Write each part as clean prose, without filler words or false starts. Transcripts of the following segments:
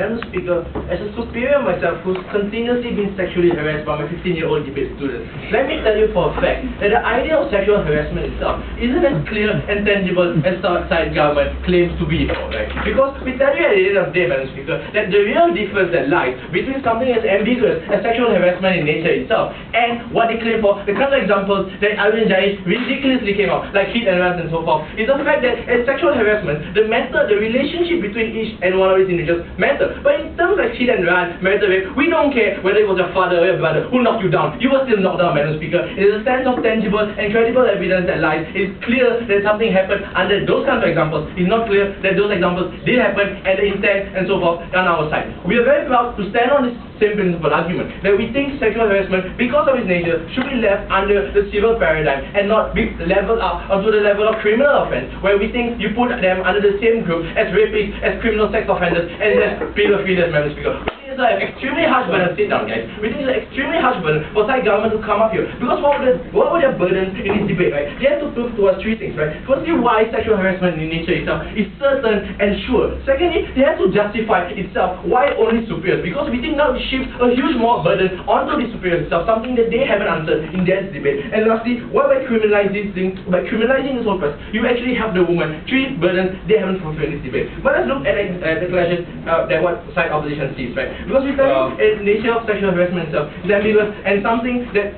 Madam Speaker, as a superior myself who's continuously been sexually harassed by my 15-year-old debate student, let me tell you for a fact that the idea of sexual harassment itself isn't as clear and tangible as the Syed government claims to be, right? Because we tell you at the end of the day, Madam Speaker, that the real difference that lies between something as ambiguous as sexual harassment in nature itself and what they claim for, the kind of examples that Alvin Jaish ridiculously came out, like hit and runs and so forth, is the fact that as sexual harassment, the relationship between each and one of these individuals matter. But in terms of hit and run, marital rape, we don't care whether it was your father or your brother who knocked you down. You were still knocked down, Madam Speaker. It is a sense of tangible and credible evidence that lies. It is clear that something happened under those kinds of examples. It's not clear that those examples did happen and the intent and so forth on our side. We are very proud to stand on this same principle argument that we think sexual harassment, because of its nature, should be left under the civil paradigm and not be leveled up onto the level of criminal offense, where we think you put them under the same group as rapists, as criminal sex offenders, and as pedophiles, Madam Speaker. It's an extremely harsh burden. Sit down, guys. We think it's an extremely harsh burden for Syed government to come up here. Because what were their burdens in this debate, right? They have to prove to us three things, right? Firstly, why sexual harassment in nature itself is certain and sure. Secondly, they have to justify itself why only superiors. Because we think now it shifts a huge more burden onto the superiors itself, something that they haven't answered in their debate. And lastly, why by criminalizing this thing, by criminalizing this whole process, you actually have the woman three burdens they haven't fulfilled in this debate. But let's look at the clashes that what side opposition sees, right? Because we tell you the nature of sexual harassment itself is ambiguous and something that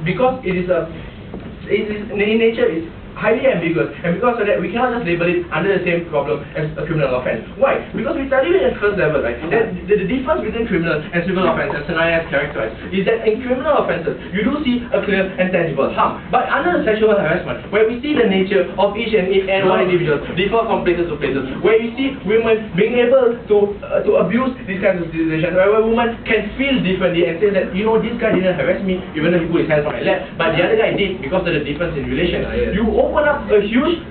because it is in nature is highly ambiguous, and because of that we cannot just label it under the same problem as a criminal offense. Why? Because we tell you at first level, right, that the difference between criminal and civil offense, as Syed has characterized, is that in criminal offenses you do see a clear and tangible harm. But under the sexual harassment, where we see the nature of each and one individual differ from places to places, where you see women being able to abuse these kinds of situations, where a woman can feel differently and say that, you know, this guy didn't harass me even though he put his hands on my lap, but the other guy did because of the difference in relation. You open up a huge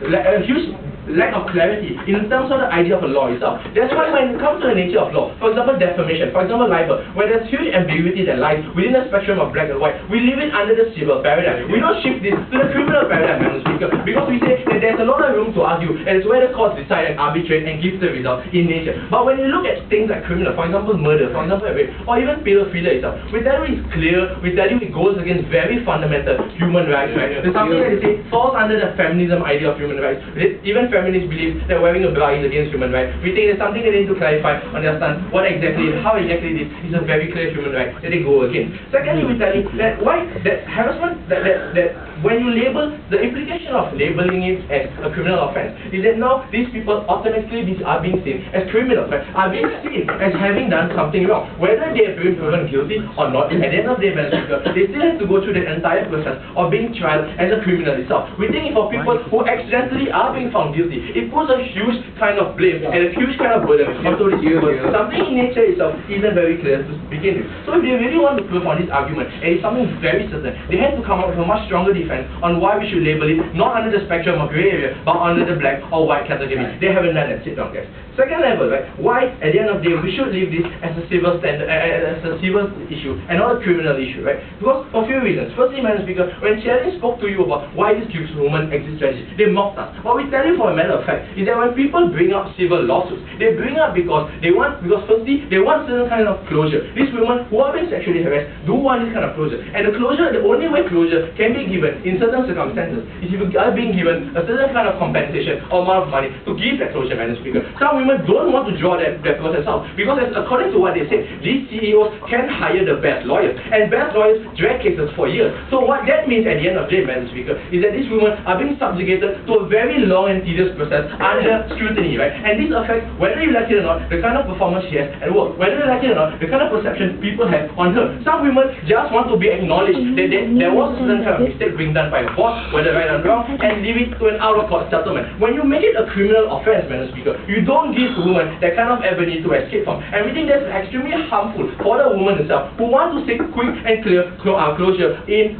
lack of clarity in terms of the idea of a law itself. That's why when it comes to the nature of law, for example defamation, for example libel, where there's huge ambiguity that lies within the spectrum of black and white, we leave it under the civil paradigm. We don't shift this to the criminal paradigm, Madam Speaker, because we say that there's a lot of room to argue, and it's where the courts decide and arbitrate and give the result in nature. But when you look at things like criminal, for example murder, for example rape, or even pedophilia itself, we tell you it's clear, we tell you it goes against very fundamental human rights, right? There's something that they say falls under the feminism idea of human rights. Even feminists believe that wearing a bra is against human rights. We think there's something that they need to clarify on their stance, how exactly this is a very clear human right that they go against. Secondly, we tell you that why that harassment, that when you label, the implication of labeling it as a criminal offense is that now these people automatically are being seen as criminals, right? Are being seen as having done something wrong. Whether they have been proven guilty or not, at the end of the day, they still have to go through the entire process of being tried as a criminal itself. We think for people who accidentally are being found guilty, it puts a huge kind of blame and a huge kind of burden onto these people. Something in nature itself isn't very clear to begin with. So if they really want to prove on this argument, and it's something very certain, they have to come up with a much stronger defense on why we should label it not under the spectrum of grey area, but under the black or white category. They haven't done that. Sit down, guys. Second level, right? Why at the end of the day we should leave this as a civil standard, as a civil issue and not a criminal issue, right? Because for a few reasons. Firstly, Madam Speaker, when Syed spoke to you about why this gives women exit strategy, they mocked us. What we tell you for a matter of fact is that when people bring up civil lawsuits, they bring up because firstly they want certain kind of closure. These women who are being sexually harassed do want this kind of closure, and the only way closure can be given in certain circumstances is if you are being given a certain kind of compensation or amount of money to give that closure, Madam Speaker. Some women don't want to draw that process out because according to what they say, these CEOs can hire the best lawyers, and best lawyers drag cases for years. So what that means at the end of the day, Madam Speaker, is that these women are being subjugated to a very long and tedious process under scrutiny, right? And this affects, whether you like it or not, the kind of performance she has at work, whether you like it or not, the kind of perception people have on her. Some women just want to be acknowledged that there was a certain kind of mistake being done by a boss, whether right or wrong, and leave it to an out-of-court settlement. When you make it a criminal offense, Madam Speaker, you don't give the woman that kind of avenue to escape from. And we think that's extremely harmful for the woman herself who want to seek quick and clear closure in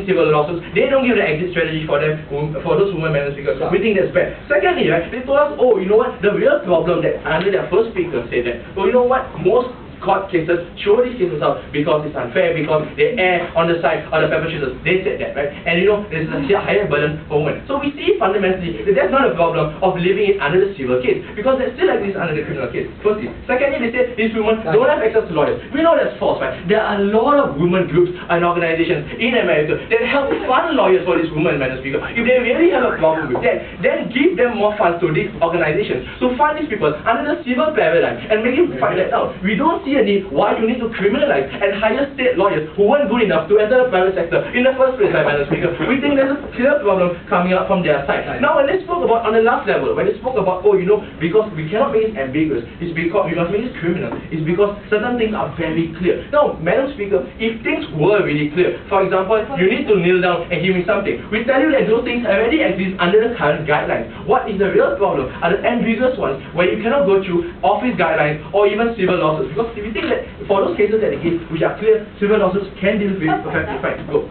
civil lawsuits. They don't give the exit strategy for them, for those women, Madam Speaker. We think that's bad. Secondly, right, they told us, oh, you know what, the real problem that under their first speaker said that, oh, you know what, most court cases, throw these cases out because it's unfair, because they err on the side of the perpetrators. They said that, right? And you know, there's a higher burden for women. So we see fundamentally that that's not a problem of leaving it under the civil case, because they still exist under the criminal case. Firstly. Secondly, they say these women don't have access to lawyers. We know that's false, right? There are a lot of women groups and organizations in America that help fund lawyers for these women, Madam Speaker. If they really have a problem with that, then give them more funds to these organizations to fund these people under the civil paradigm and make them fight that out. We don't see a need why you need to criminalize and hire state lawyers who weren't good enough to enter the private sector in the first place, Madam Speaker. We think there's a clear problem coming up from their side. Now, when they spoke about on the last level, when they spoke about, oh, you know, because we cannot make it ambiguous, it's because we must make it criminal. It's because certain things are very clear. Now, Madam Speaker, if things were really clear, for example, you need to kneel down and give me something. We tell you that those things already exist under the current guidelines. What is the real problem are the ambiguous ones where you cannot go through office guidelines or even civil lawsuits. Because if you think that for those cases that they give, which are clear, civil lawsuits can deal with perfectly fine. Go.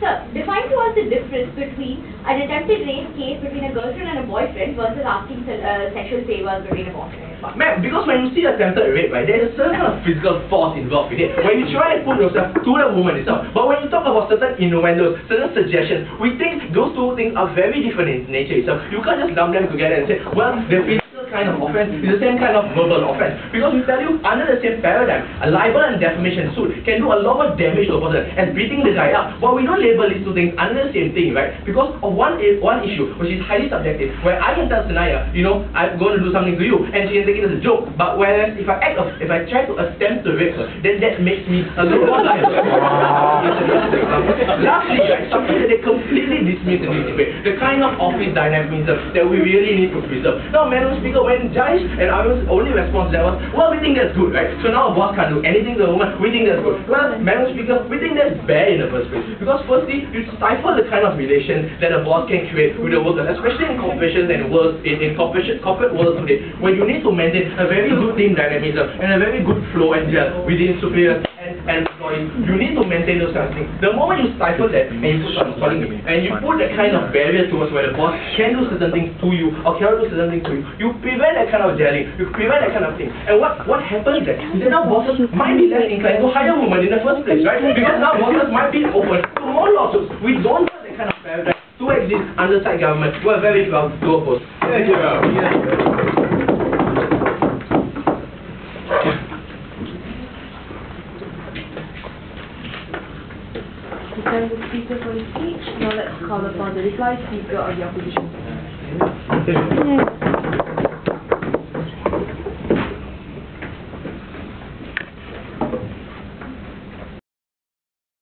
Sir, define to us the difference between an attempted rape case between a girlfriend and a boyfriend versus asking sexual favors between a boyfriend and a partner. Ma'am, because when you see attempted rape, right, there's a certain kind of physical force involved in it, where you try and put yourself to the woman itself. But when you talk about certain innuendos, certain suggestions, we think those two things are very different in nature itself. You can't just lump them together and say, well, the physical kind of offense is the same kind of verbal offense. Because we tell you, under the same paradigm, a libel and defamation suit can do a lot more damage to a person as beating the guy up. But we don't label these two things under the same thing, right? Because of one issue, which is highly subjective, where I can tell Sanaya, you know, I'm going to do something to you, and she can take it as a joke. But whereas if I try to attempt to rape her, then that makes me a little more liable. Lastly, right, something that they completely dismiss in this debate, the kind of office dynamism that we really need to preserve. Now, Madam Speaker, when Judge and I was only response that was, well, we think that's good, right? So now a boss can't do anything to a woman, we think that's good. Well, Madam Speaker, we think that's bad in the first place. Because firstly, you stifle the kind of relation that a boss can create with the workers, especially in corporations and corporate world today, where you need to maintain a very good team dynamism and a very good flow and gel within superiors and employees. You need to maintain those kind of things. The moment you stifle that and you put that kind of barrier towards where the boss can do certain things to you or cannot do certain things to you, you prevent that kind of gelling, you prevent that kind of thing. And what happens then is that now bosses might be less inclined to hire women in the first place, right? Because now bosses might be open to more lawsuits. We don't want that kind of paradigm to exist under side government. We're very proud to oppose. Thank you. Thank the speaker for his speech. Now let's call upon the reply speaker of the opposition.